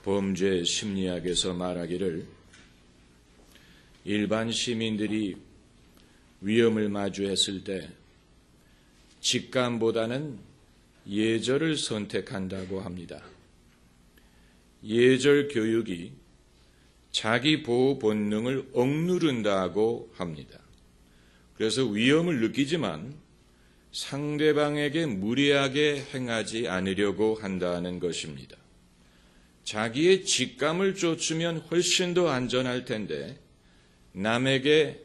범죄 심리학에서 말하기를 일반 시민들이 위험을 마주했을 때 직감보다는 예절을 선택한다고 합니다. 예절 교육이 자기 보호 본능을 억누른다고 합니다. 그래서 위험을 느끼지만 상대방에게 무리하게 행하지 않으려고 한다는 것입니다. 자기의 직감을 쫓으면 훨씬 더 안전할 텐데 남에게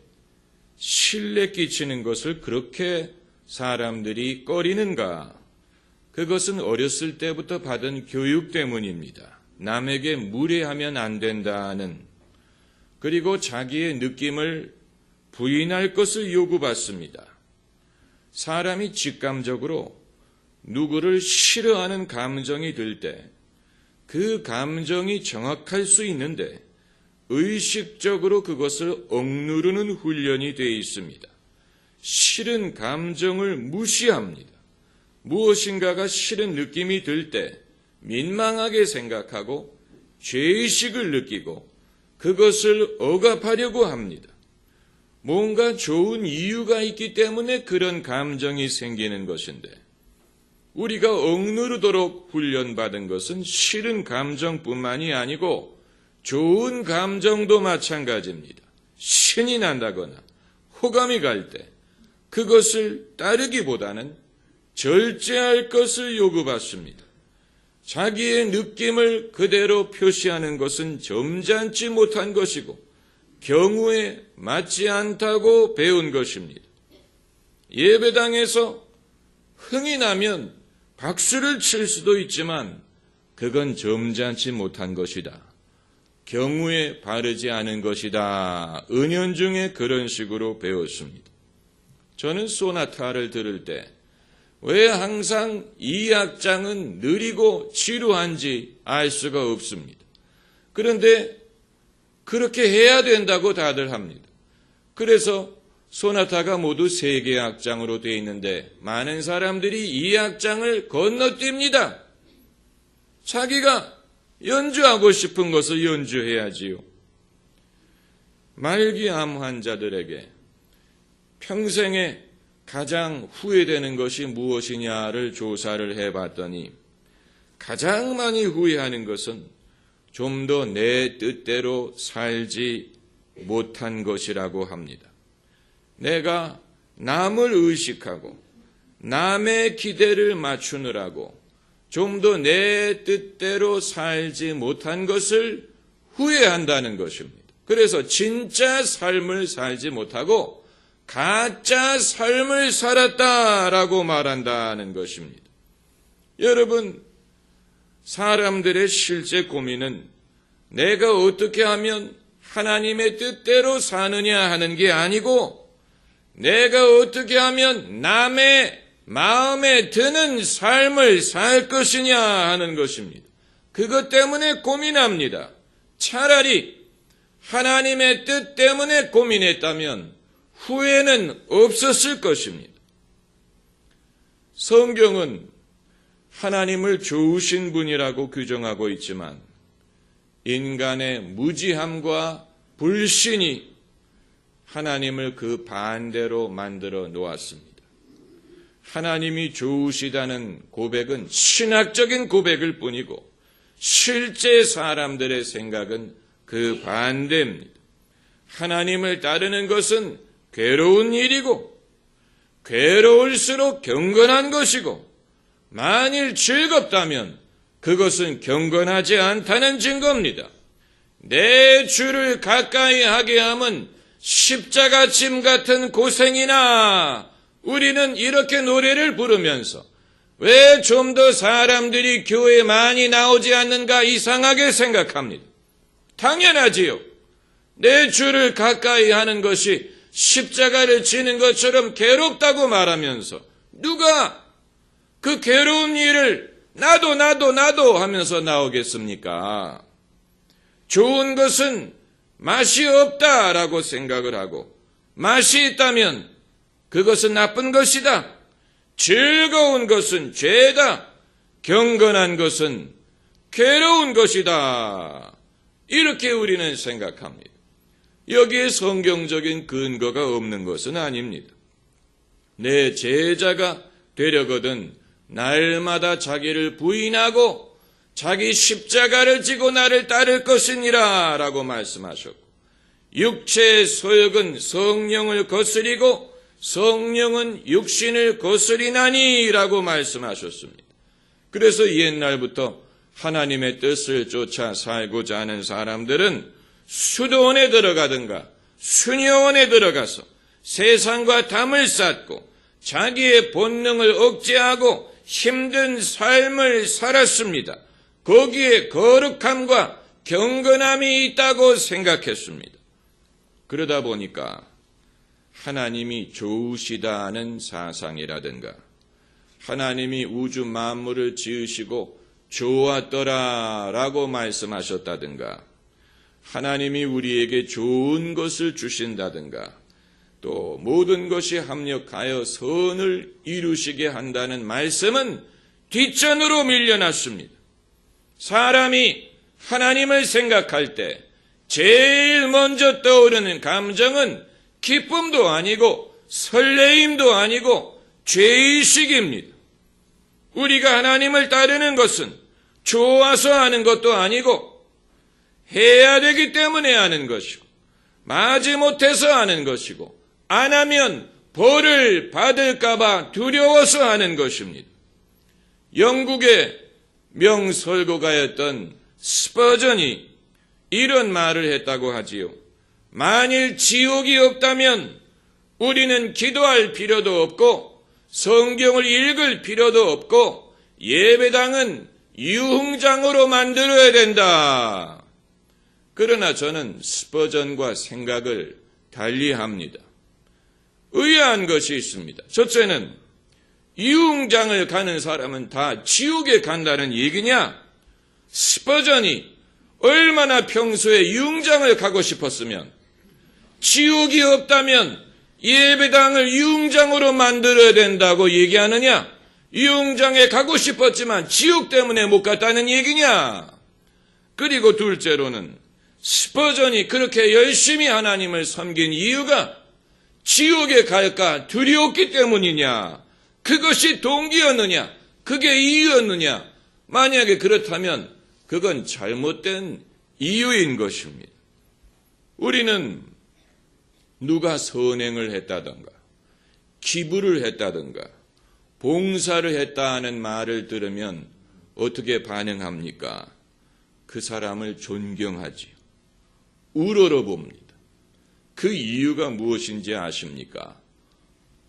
신뢰 끼치는 것을 그렇게 사람들이 꺼리는가? 그것은 어렸을 때부터 받은 교육 때문입니다. 남에게 무례하면 안 된다는, 그리고 자기의 느낌을 부인할 것을 요구받습니다. 사람이 직감적으로 누구를 싫어하는 감정이 들 때 그 감정이 정확할 수 있는데 의식적으로 그것을 억누르는 훈련이 되어 있습니다. 싫은 감정을 무시합니다. 무엇인가가 싫은 느낌이 들 때 민망하게 생각하고 죄의식을 느끼고 그것을 억압하려고 합니다. 뭔가 좋은 이유가 있기 때문에 그런 감정이 생기는 것인데 우리가 억누르도록 훈련받은 것은 싫은 감정뿐만이 아니고 좋은 감정도 마찬가지입니다. 신이 난다거나 호감이 갈 때 그것을 따르기보다는 절제할 것을 요구받습니다. 자기의 느낌을 그대로 표시하는 것은 점잖지 못한 것이고 경우에 맞지 않다고 배운 것입니다. 예배당에서 흥이 나면 박수를 칠 수도 있지만 그건 점잖지 못한 것이다. 경우에 바르지 않은 것이다. 은연중에 그런 식으로 배웠습니다. 저는 소나타를 들을 때 왜 항상 이 악장은 느리고 지루한지 알 수가 없습니다. 그런데 그렇게 해야 된다고 다들 합니다. 그래서 소나타가 모두 3개의 악장으로 되어 있는데 많은 사람들이 이 악장을 건너뜁니다. 자기가 연주하고 싶은 것을 연주해야지요. 말기암 환자들에게 평생에 가장 후회되는 것이 무엇이냐를 조사를 해봤더니 가장 많이 후회하는 것은 좀 더 내 뜻대로 살지 못한 것이라고 합니다. 내가 남을 의식하고 남의 기대를 맞추느라고 좀 더 내 뜻대로 살지 못한 것을 후회한다는 것입니다. 그래서 진짜 삶을 살지 못하고 가짜 삶을 살았다라고 말한다는 것입니다. 여러분, 사람들의 실제 고민은 내가 어떻게 하면 하나님의 뜻대로 사느냐 하는 게 아니고 내가 어떻게 하면 남의 마음에 드는 삶을 살 것이냐 하는 것입니다. 그것 때문에 고민합니다. 차라리 하나님의 뜻 때문에 고민했다면 후회는 없었을 것입니다. 성경은 하나님을 좋으신 분이라고 규정하고 있지만 인간의 무지함과 불신이 하나님을 그 반대로 만들어 놓았습니다. 하나님이 좋으시다는 고백은 신학적인 고백일 뿐이고 실제 사람들의 생각은 그 반대입니다. 하나님을 따르는 것은 괴로운 일이고 괴로울수록 경건한 것이고 만일 즐겁다면 그것은 경건하지 않다는 증거입니다. 내 주를 가까이 하게 함은 십자가 짐 같은 고생이나 우리는 이렇게 노래를 부르면서 왜 좀 더 사람들이 교회에 많이 나오지 않는가 이상하게 생각합니다. 당연하지요. 내 주를 가까이 하는 것이 십자가를 지는 것처럼 괴롭다고 말하면서 누가 그 괴로운 일을 나도 하면서 나오겠습니까? 좋은 것은 맛이 없다라고 생각을 하고 맛이 있다면 그것은 나쁜 것이다. 즐거운 것은 죄다. 경건한 것은 괴로운 것이다. 이렇게 우리는 생각합니다. 여기에 성경적인 근거가 없는 것은 아닙니다. 내 제자가 되려거든 날마다 자기를 부인하고 자기 십자가를 지고 나를 따를 것이니라 라고 말씀하셨고, 육체의 소욕은 성령을 거스리고 성령은 육신을 거스리나니 라고 말씀하셨습니다. 그래서 옛날부터 하나님의 뜻을 쫓아 살고자 하는 사람들은 수도원에 들어가든가 수녀원에 들어가서 세상과 담을 쌓고 자기의 본능을 억제하고 힘든 삶을 살았습니다. 거기에 거룩함과 경건함이 있다고 생각했습니다. 그러다 보니까 하나님이 좋으시다는 사상이라든가 하나님이 우주 만물을 지으시고 좋았더라라고 말씀하셨다든가 하나님이 우리에게 좋은 것을 주신다든가 또 모든 것이 합력하여 선을 이루시게 한다는 말씀은 뒷전으로 밀려났습니다. 사람이 하나님을 생각할 때 제일 먼저 떠오르는 감정은 기쁨도 아니고 설레임도 아니고 죄의식입니다. 우리가 하나님을 따르는 것은 좋아서 하는 것도 아니고 해야 되기 때문에 하는 것이고 마지못해서 하는 것이고 안 하면 벌을 받을까 봐 두려워서 하는 것입니다. 영국의 명설교가였던 스퍼전이 이런 말을 했다고 하지요. 만일 지옥이 없다면 우리는 기도할 필요도 없고 성경을 읽을 필요도 없고 예배당은 유흥장으로 만들어야 된다. 그러나 저는 스퍼전과 생각을 달리합니다. 의아한 것이 있습니다. 첫째는 유흥장을 가는 사람은 다 지옥에 간다는 얘기냐? 스퍼전이 얼마나 평소에 유흥장을 가고 싶었으면 지옥이 없다면 예배당을 유흥장으로 만들어야 된다고 얘기하느냐? 유흥장에 가고 싶었지만 지옥 때문에 못 갔다는 얘기냐? 그리고 둘째로는 스퍼전이 그렇게 열심히 하나님을 섬긴 이유가 지옥에 갈까 두려웠기 때문이냐? 그것이 동기였느냐? 그게 이유였느냐? 만약에 그렇다면 그건 잘못된 이유인 것입니다. 우리는 누가 선행을 했다든가 기부를 했다든가 봉사를 했다 하는 말을 들으면 어떻게 반응합니까? 그 사람을 존경하지요. 우러러봅니다. 그 이유가 무엇인지 아십니까?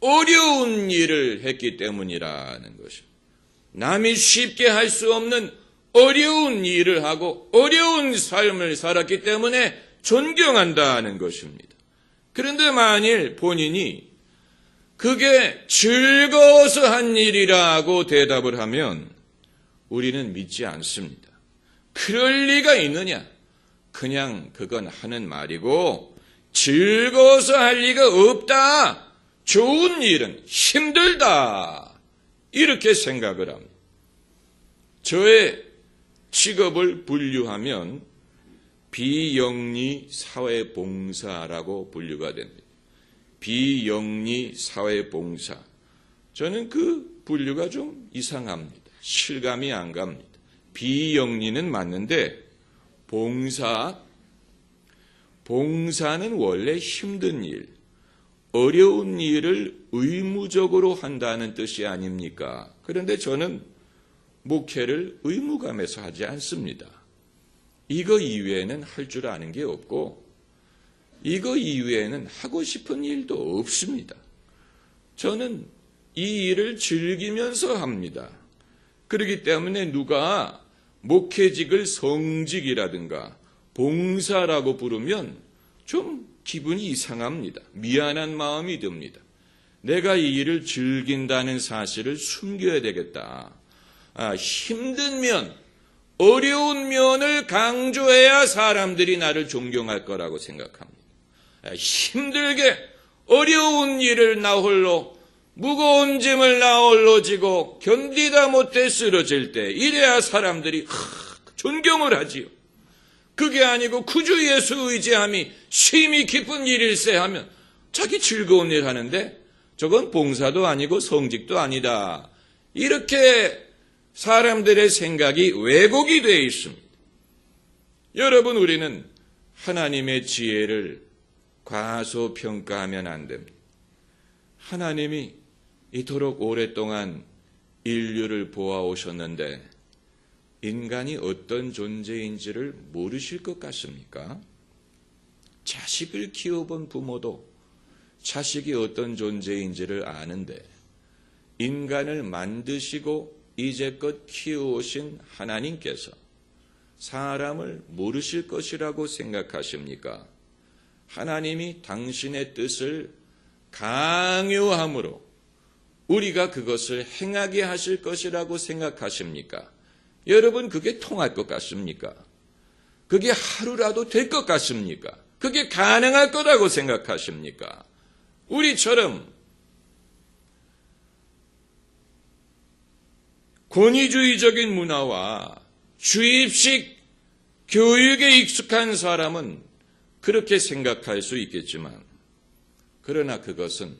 어려운 일을 했기 때문이라는 것입니다. 남이 쉽게 할 수 없는 어려운 일을 하고 어려운 삶을 살았기 때문에 존경한다는 것입니다. 그런데 만일 본인이 그게 즐거워서 한 일이라고 대답을 하면 우리는 믿지 않습니다. 그럴 리가 있느냐? 그냥 그건 하는 말이고 즐거워서 할 리가 없다. 좋은 일은 힘들다. 이렇게 생각을 합니다. 저의 직업을 분류하면 비영리 사회봉사라고 분류가 됩니다. 비영리 사회봉사. 저는 그 분류가 좀 이상합니다. 실감이 안 갑니다. 비영리는 맞는데 봉사는 원래 힘든 일, 어려운 일을 의무적으로 한다는 뜻이 아닙니까? 그런데 저는 목회를 의무감에서 하지 않습니다. 이거 이외에는 할 줄 아는 게 없고 이거 이외에는 하고 싶은 일도 없습니다. 저는 이 일을 즐기면서 합니다. 그렇기 때문에 누가 목회직을 성직이라든가 봉사라고 부르면 좀 기분이 이상합니다. 미안한 마음이 듭니다. 내가 이 일을 즐긴다는 사실을 숨겨야 되겠다. 힘든 면, 어려운 면을 강조해야 사람들이 나를 존경할 거라고 생각합니다. 힘들게 어려운 일을 나 홀로, 무거운 짐을 나 홀로 지고 견디다 못해 쓰러질 때 이래야 사람들이 존경을 하지요. 그게 아니고 구주 예수 의지함이 심히 기쁜 일일세 하면 자기 즐거운 일 하는데 저건 봉사도 아니고 성직도 아니다. 이렇게 사람들의 생각이 왜곡이 되어 있습니다. 여러분, 우리는 하나님의 지혜를 과소평가하면 안 됩니다. 하나님이 이토록 오랫동안 인류를 보아오셨는데 인간이 어떤 존재인지를 모르실 것 같습니까? 자식을 키워본 부모도 자식이 어떤 존재인지를 아는데 인간을 만드시고 이제껏 키워오신 하나님께서 사람을 모르실 것이라고 생각하십니까? 하나님이 당신의 뜻을 강요함으로 우리가 그것을 행하게 하실 것이라고 생각하십니까? 여러분, 그게 통할 것 같습니까? 그게 하루라도 될 것 같습니까? 그게 가능할 거라고 생각하십니까? 우리처럼 권위주의적인 문화와 주입식 교육에 익숙한 사람은 그렇게 생각할 수 있겠지만, 그러나 그것은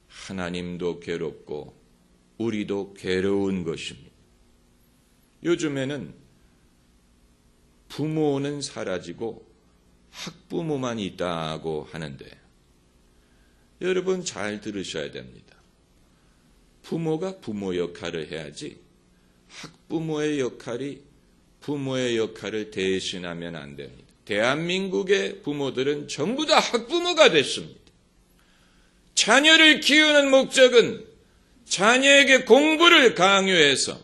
하나님도 괴롭고 우리도 괴로운 것입니다. 요즘에는 부모는 사라지고 학부모만 있다고 하는데, 여러분 잘 들으셔야 됩니다. 부모가 부모 역할을 해야지 학부모의 역할이 부모의 역할을 대신하면 안 됩니다. 대한민국의 부모들은 전부 다 학부모가 됐습니다. 자녀를 키우는 목적은 자녀에게 공부를 강요해서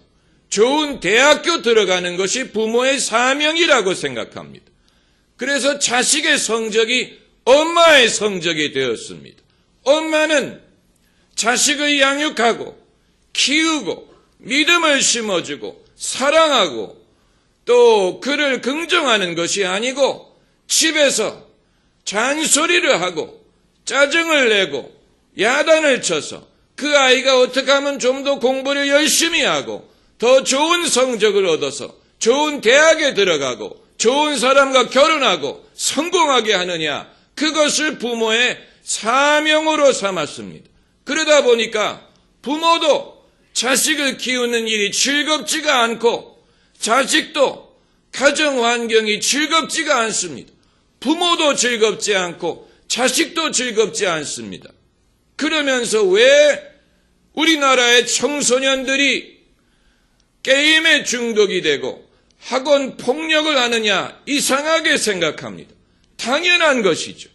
좋은 대학교 들어가는 것이 부모의 사명이라고 생각합니다. 그래서 자식의 성적이 엄마의 성적이 되었습니다. 엄마는 자식을 양육하고 키우고 믿음을 심어주고 사랑하고 또 그를 긍정하는 것이 아니고 집에서 잔소리를 하고 짜증을 내고 야단을 쳐서 그 아이가 어떻게 하면 좀 더 공부를 열심히 하고 더 좋은 성적을 얻어서 좋은 대학에 들어가고 좋은 사람과 결혼하고 성공하게 하느냐, 그것을 부모의 사명으로 삼았습니다. 그러다 보니까 부모도 자식을 키우는 일이 즐겁지가 않고 자식도 가정 환경이 즐겁지가 않습니다. 부모도 즐겁지 않고 자식도 즐겁지 않습니다. 그러면서 왜 우리나라의 청소년들이 게임에 중독이 되고 학원 폭력을 하느냐, 이상하게 생각합니다. 당연한 것이죠.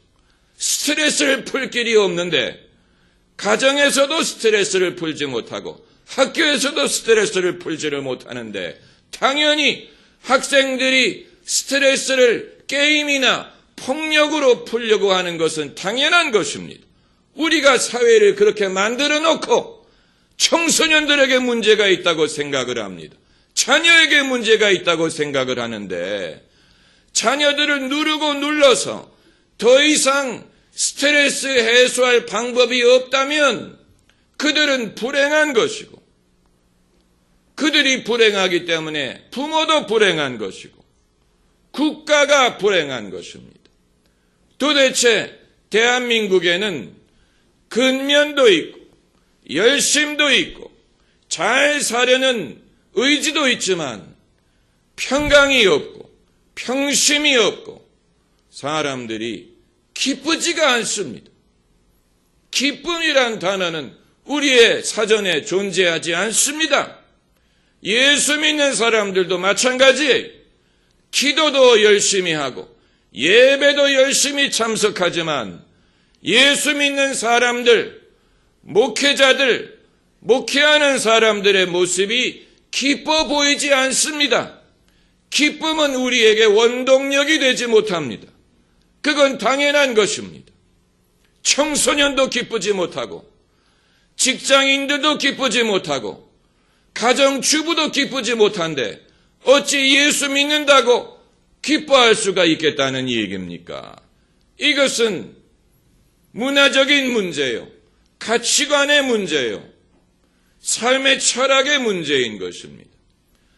스트레스를 풀 길이 없는데 가정에서도 스트레스를 풀지 못하고 학교에서도 스트레스를 풀지를 못하는데 당연히 학생들이 스트레스를 게임이나 폭력으로 풀려고 하는 것은 당연한 것입니다. 우리가 사회를 그렇게 만들어 놓고 청소년들에게 문제가 있다고 생각을 합니다. 자녀에게 문제가 있다고 생각을 하는데 자녀들을 누르고 눌러서 더 이상 스트레스 해소할 방법이 없다면 그들은 불행한 것이고, 그들이 불행하기 때문에 부모도 불행한 것이고 국가가 불행한 것입니다. 도대체 대한민국에는 근면도 있고 열심도 있고 잘 사려는 의지도 있지만 평강이 없고 평심이 없고 사람들이 기쁘지가 않습니다. 기쁨이란 단어는 우리의 사전에 존재하지 않습니다. 예수 믿는 사람들도 마찬가지예요. 기도도 열심히 하고 예배도 열심히 참석하지만 예수 믿는 사람들, 목회자들, 목회하는 사람들의 모습이 기뻐 보이지 않습니다. 기쁨은 우리에게 원동력이 되지 못합니다. 그건 당연한 것입니다. 청소년도 기쁘지 못하고 직장인들도 기쁘지 못하고 가정주부도 기쁘지 못한데 어찌 예수 믿는다고 기뻐할 수가 있겠다는 얘기입니까? 이것은 문화적인 문제요, 가치관의 문제요, 삶의 철학의 문제인 것입니다.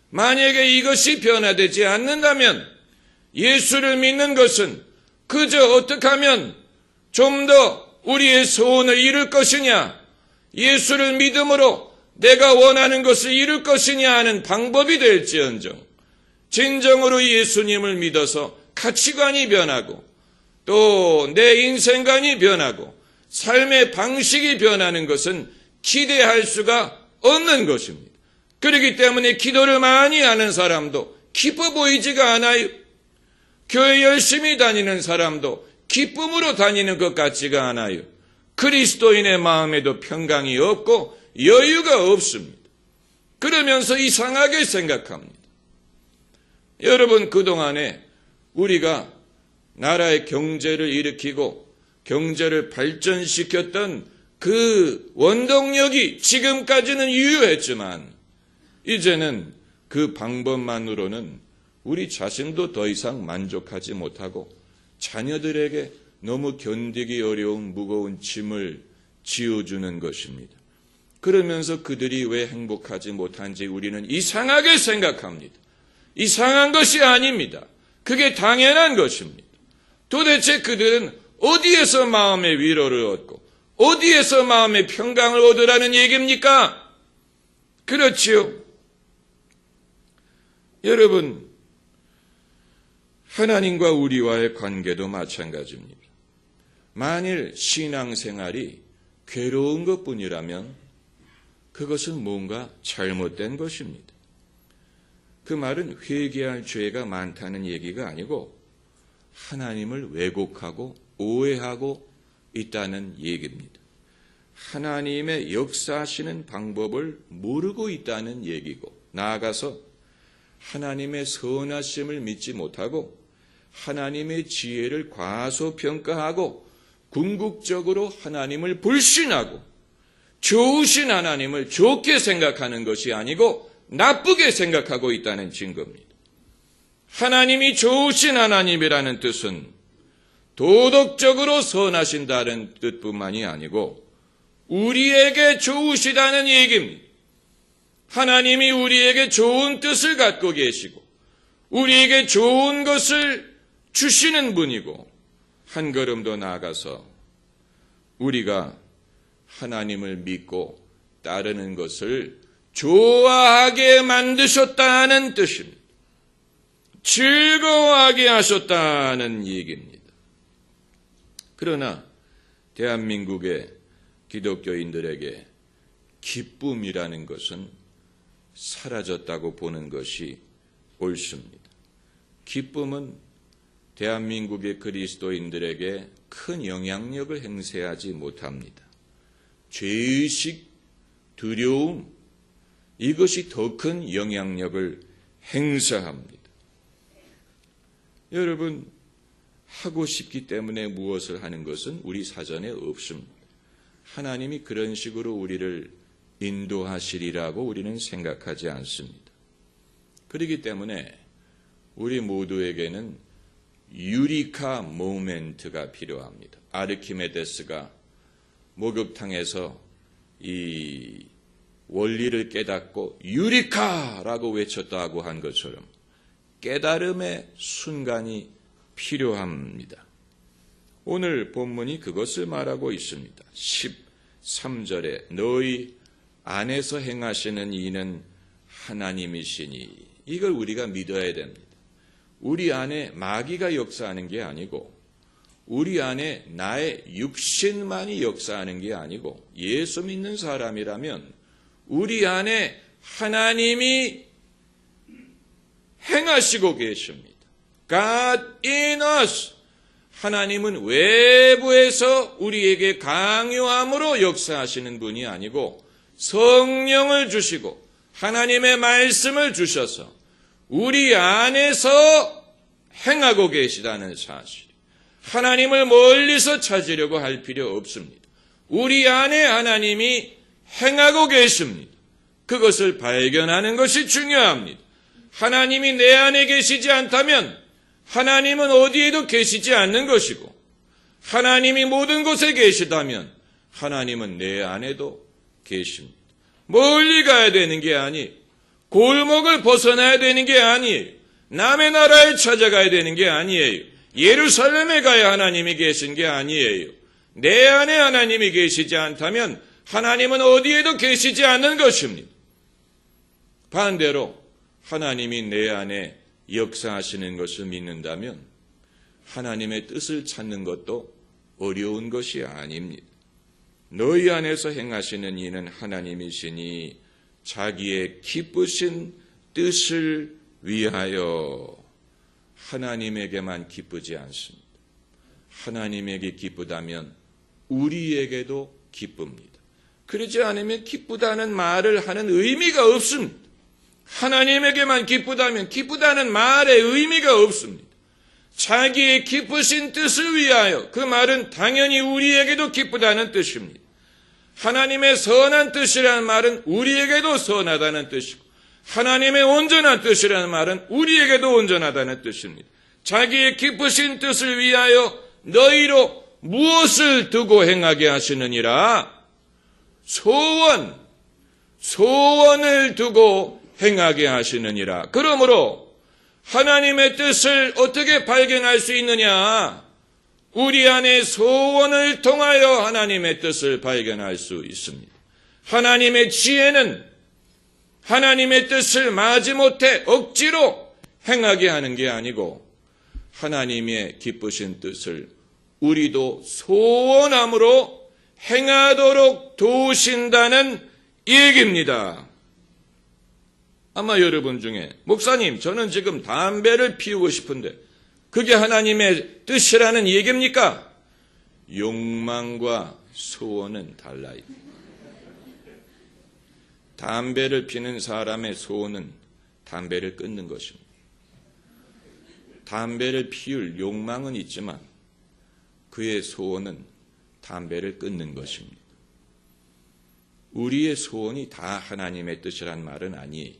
만약에 이것이 변화되지 않는다면 예수를 믿는 것은 그저 어떻게 하면 좀 더 우리의 소원을 이룰 것이냐, 예수를 믿음으로 내가 원하는 것을 이룰 것이냐 하는 방법이 될지언정 진정으로 예수님을 믿어서 가치관이 변하고 또 내 인생관이 변하고 삶의 방식이 변하는 것은 기대할 수가 없는 것입니다. 그렇기 때문에 기도를 많이 하는 사람도 기뻐 보이지가 않아요. 교회 열심히 다니는 사람도 기쁨으로 다니는 것 같지가 않아요. 그리스도인의 마음에도 평강이 없고 여유가 없습니다. 그러면서 이상하게 생각합니다. 여러분, 그동안에 우리가 나라의 경제를 일으키고 경제를 발전시켰던 그 원동력이 지금까지는 유효했지만 이제는 그 방법만으로는 우리 자신도 더 이상 만족하지 못하고 자녀들에게 너무 견디기 어려운 무거운 짐을 지어주는 것입니다. 그러면서 그들이 왜 행복하지 못한지 우리는 이상하게 생각합니다. 이상한 것이 아닙니다. 그게 당연한 것입니다. 도대체 그들은 어디에서 마음의 위로를 얻고 어디에서 마음의 평강을 얻으라는 얘기입니까? 그렇지요. 여러분, 하나님과 우리와의 관계도 마찬가지입니다. 만일 신앙생활이 괴로운 것뿐이라면 그것은 뭔가 잘못된 것입니다. 그 말은 회개할 죄가 많다는 얘기가 아니고 하나님을 왜곡하고 오해하고 있다는 얘기입니다. 하나님의 역사하시는 방법을 모르고 있다는 얘기고 나아가서 하나님의 선하심을 믿지 못하고 하나님의 지혜를 과소평가하고 궁극적으로 하나님을 불신하고 좋으신 하나님을 좋게 생각하는 것이 아니고 나쁘게 생각하고 있다는 증거입니다. 하나님이 좋으신 하나님이라는 뜻은 도덕적으로 선하신다는 뜻뿐만이 아니고 우리에게 좋으시다는 얘기입니다. 하나님이 우리에게 좋은 뜻을 갖고 계시고 우리에게 좋은 것을 주시는 분이고 한 걸음 더 나아가서 우리가 하나님을 믿고 따르는 것을 좋아하게 만드셨다는 뜻입니다. 즐거워하게 하셨다는 얘기입니다. 그러나 대한민국의 기독교인들에게 기쁨이라는 것은 사라졌다고 보는 것이 옳습니다. 기쁨은 대한민국의 그리스도인들에게 큰 영향력을 행사하지 못합니다. 죄의식, 두려움, 이것이 더 큰 영향력을 행사합니다. 여러분, 하고 싶기 때문에 무엇을 하는 것은 우리 사전에 없습니다. 하나님이 그런 식으로 우리를 인도하시리라고 우리는 생각하지 않습니다. 그렇기 때문에 우리 모두에게는 유리카 모멘트가 필요합니다. 아르키메데스가 목욕탕에서 이 원리를 깨닫고 유리카라고 외쳤다고 한 것처럼 깨달음의 순간이 필요합니다. 오늘 본문이 그것을 말하고 있습니다. 13절에 너희 안에서 행하시는 이는 하나님이시니 이걸 우리가 믿어야 됩니다. 우리 안에 마귀가 역사하는 게 아니고 우리 안에 나의 육신만이 역사하는 게 아니고 예수 믿는 사람이라면 우리 안에 하나님이 행하시고 계십니다. God in us. 하나님은 외부에서 우리에게 강요함으로 역사하시는 분이 아니고 성령을 주시고 하나님의 말씀을 주셔서 우리 안에서 행하고 계시다는 사실. 하나님을 멀리서 찾으려고 할 필요 없습니다. 우리 안에 하나님이 행하고 계십니다. 그것을 발견하는 것이 중요합니다. 하나님이 내 안에 계시지 않다면 하나님은 어디에도 계시지 않는 것이고 하나님이 모든 곳에 계시다면 하나님은 내 안에도 계십니다. 멀리 가야 되는 게 아니 골목을 벗어나야 되는 게 아니에요. 남의 나라에 찾아가야 되는 게 아니에요. 예루살렘에 가야 하나님이 계신 게 아니에요. 내 안에 하나님이 계시지 않다면 하나님은 어디에도 계시지 않는 것입니다. 반대로 하나님이 내 안에 역사하시는 것을 믿는다면 하나님의 뜻을 찾는 것도 어려운 것이 아닙니다. 너희 안에서 행하시는 이는 하나님이시니 자기의 기쁘신 뜻을 위하여. 하나님에게만 기쁘지 않습니다. 하나님에게 기쁘다면 우리에게도 기쁩니다. 그러지 않으면 기쁘다는 말을 하는 의미가 없습니다. 하나님에게만 기쁘다면 기쁘다는 말의 의미가 없습니다. 자기의 기쁘신 뜻을 위하여, 그 말은 당연히 우리에게도 기쁘다는 뜻입니다. 하나님의 선한 뜻이라는 말은 우리에게도 선하다는 뜻이고, 하나님의 온전한 뜻이라는 말은 우리에게도 온전하다는 뜻입니다. 자기의 기쁘신 뜻을 위하여 너희로 무엇을 두고 행하게 하시느니라? 소원을 두고 행하게 하시느니라. 그러므로 하나님의 뜻을 어떻게 발견할 수 있느냐? 우리 안에 소원을 통하여 하나님의 뜻을 발견할 수 있습니다. 하나님의 지혜는 하나님의 뜻을 마지못해 억지로 행하게 하는 게 아니고 하나님의 기쁘신 뜻을 우리도 소원함으로 행하도록 도우신다는 얘기입니다. 아마 여러분 중에 목사님, 저는 지금 담배를 피우고 싶은데 그게 하나님의 뜻이라는 얘기입니까? 욕망과 소원은 달라요. 담배를 피는 사람의 소원은 담배를 끊는 것입니다. 담배를 피울 욕망은 있지만 그의 소원은 담배를 끊는 것입니다. 우리의 소원이 다 하나님의 뜻이란 말은 아니에요.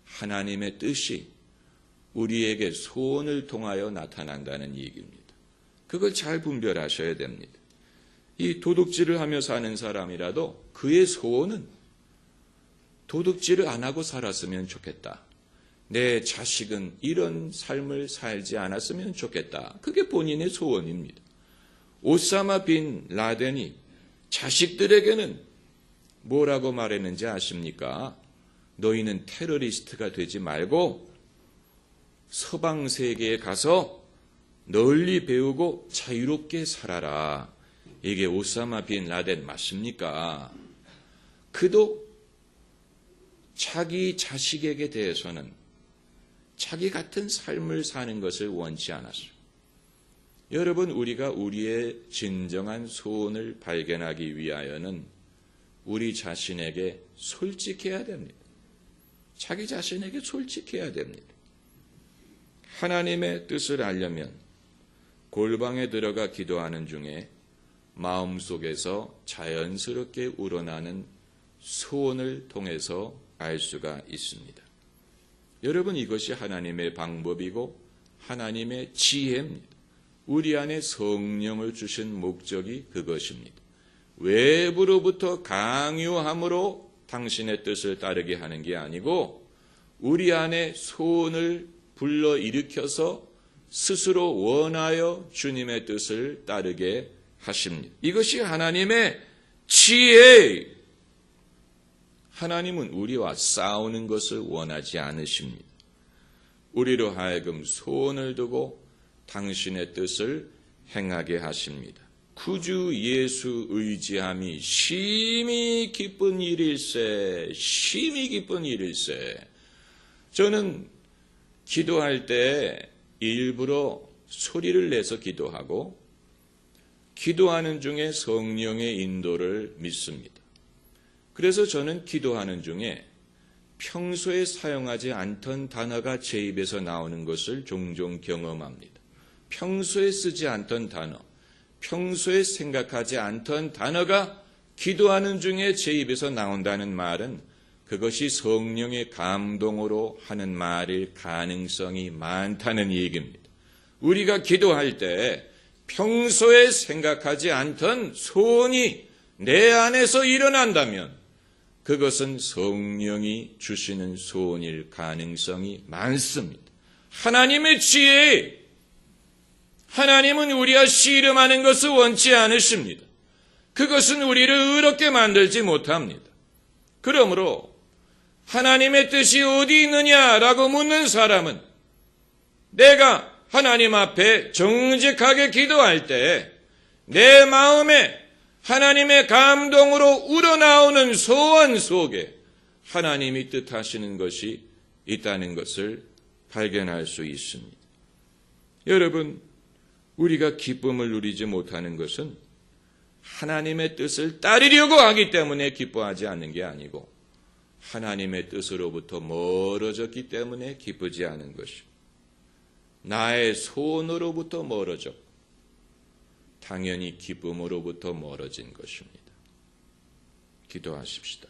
하나님의 뜻이 우리에게 소원을 통하여 나타난다는 얘기입니다. 그걸 잘 분별하셔야 됩니다. 이 도둑질을 하며 사는 사람이라도 그의 소원은 도둑질을 안 하고 살았으면 좋겠다. 내 자식은 이런 삶을 살지 않았으면 좋겠다. 그게 본인의 소원입니다. 오사마 빈 라덴이 자식들에게는 뭐라고 말했는지 아십니까? 너희는 테러리스트가 되지 말고 서방 세계에 가서 널리 배우고 자유롭게 살아라. 이게 오사마 빈 라덴 맞습니까? 그도 자기 자식에게 대해서는 자기 같은 삶을 사는 것을 원치 않았어요. 여러분, 우리가 우리의 진정한 소원을 발견하기 위하여는 우리 자신에게 솔직해야 됩니다. 자기 자신에게 솔직해야 됩니다. 하나님의 뜻을 알려면 골방에 들어가 기도하는 중에 마음속에서 자연스럽게 우러나는 소원을 통해서 알 수가 있습니다. 여러분, 이것이 하나님의 방법이고 하나님의 지혜입니다. 우리 안에 성령을 주신 목적이 그것입니다. 외부로부터 강요함으로 당신의 뜻을 따르게 하는 게 아니고 우리 안에 소원을 불러일으켜서 스스로 원하여 주님의 뜻을 따르게 하십니다. 이것이 하나님의 지혜. 하나님은 우리와 싸우는 것을 원하지 않으십니다. 우리로 하여금 소원을 두고 당신의 뜻을 행하게 하십니다. 구주 예수 의지함이 심히 기쁜 일일세. 심히 기쁜 일일세. 저는 기도할 때 일부러 소리를 내서 기도하고 기도하는 중에 성령의 인도를 믿습니다. 그래서 저는 기도하는 중에 평소에 사용하지 않던 단어가 제 입에서 나오는 것을 종종 경험합니다. 평소에 쓰지 않던 단어, 평소에 생각하지 않던 단어가 기도하는 중에 제 입에서 나온다는 말은 그것이 성령의 감동으로 하는 말일 가능성이 많다는 얘기입니다. 우리가 기도할 때 평소에 생각하지 않던 소원이 내 안에서 일어난다면 그것은 성령이 주시는 소원일 가능성이 많습니다. 하나님의 지혜에 하나님은 우리가 씨름하는 것을 원치 않으십니다. 그것은 우리를 의롭게 만들지 못합니다. 그러므로 하나님의 뜻이 어디 있느냐라고 묻는 사람은 내가 하나님 앞에 정직하게 기도할 때 내 마음에 하나님의 감동으로 우러나오는 소원 속에 하나님이 뜻하시는 것이 있다는 것을 발견할 수 있습니다. 여러분, 우리가 기쁨을 누리지 못하는 것은 하나님의 뜻을 따르려고 하기 때문에 기뻐하지 않는 게 아니고 하나님의 뜻으로부터 멀어졌기 때문에 기쁘지 않은 것입니다. 나의 소원으로부터 멀어졌고 당연히 기쁨으로부터 멀어진 것입니다. 기도하십시다.